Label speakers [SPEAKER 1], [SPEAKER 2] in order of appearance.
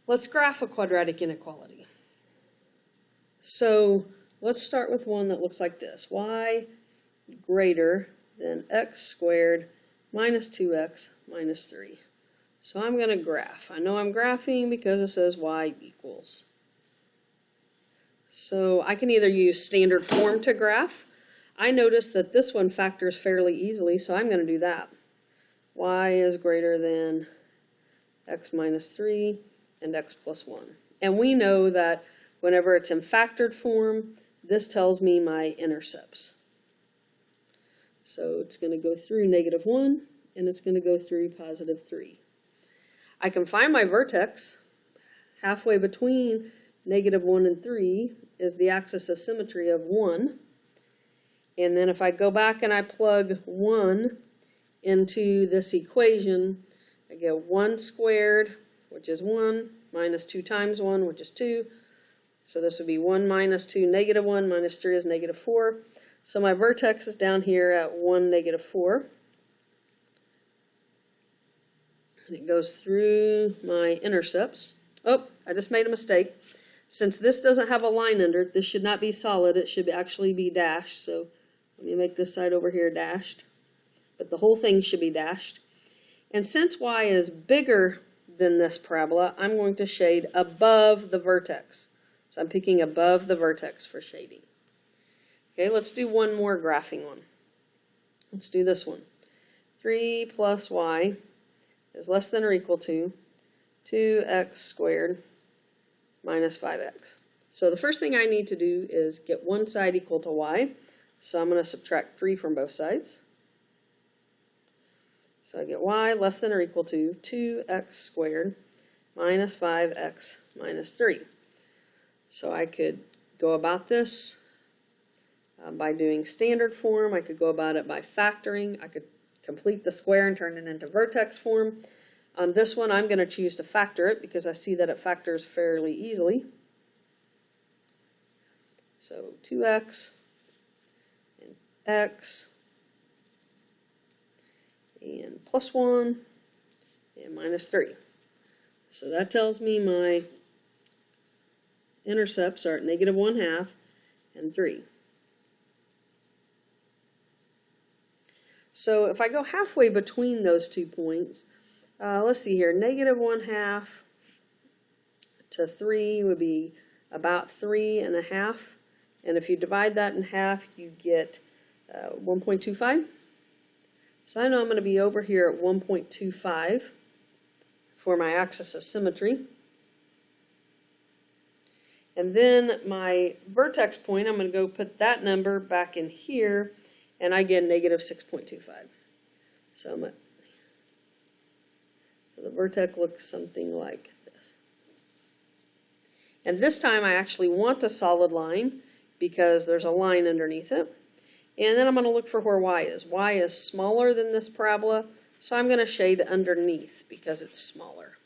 [SPEAKER 1] Let's graph a quadratic inequality. So let's start with one that looks like this. Y greater than x squared minus 2x minus 3. So I'm going to graph. I know I'm graphing because it says y equals. So I can either use standard form to graph. I notice that this one factors fairly easily, so I'm going to do that. Y is greater than x minus 3 and x plus 1. And we know that whenever it's in factored form, this tells me my intercepts. So it's going to go through negative 1, and it's going to go through positive 3. I can find my vertex. Halfway between negative 1 and 3 is the axis of symmetry of 1. And then if I go back and I plug 1 into this equation, I get 1 squared, which is 1, minus 2 times 1, which is 2. So this would be 1 minus 2, negative 1, minus 3 is negative 4. So my vertex is down here at 1, negative 4. And it goes through my intercepts. Oh, I just made a mistake. Since this doesn't have a line under it, this should not be solid. It should actually be dashed. So let me make this side over here dashed. But the whole thing should be dashed. And since y is bigger than this parabola, I'm going to shade above the vertex. So I'm picking above the vertex for shading. Okay, let's do one more graphing one. Let's do this one. 3 plus y is less than or equal to 2x squared minus 5x. So the first thing I need to do is get one side equal to y. So I'm going to subtract 3 from both sides. So I get y less than or equal to 2x squared minus 5x minus 3. So I could go about this by doing standard form. I could go about it by factoring. I could complete the square and turn it into vertex form. On this one, I'm going to choose to factor it because I see that it factors fairly easily. So 2x and x and plus 1 and minus 3. So that tells me my intercepts are at negative 1/2 and 3. So if I go halfway between those 2 points, let's see here, negative 1/2 to 3 would be about 3.5. And if you divide that in half, you get 1.25. So I know I'm going to be over here at 1.25 for my axis of symmetry. And then my vertex point, I'm going to go put that number back in here, and I get negative 6.25. So the vertex looks something like this. And this time I actually want a solid line because there's a line underneath it. And then I'm going to look for where y is. Y is smaller than this parabola, so I'm going to shade underneath because it's smaller.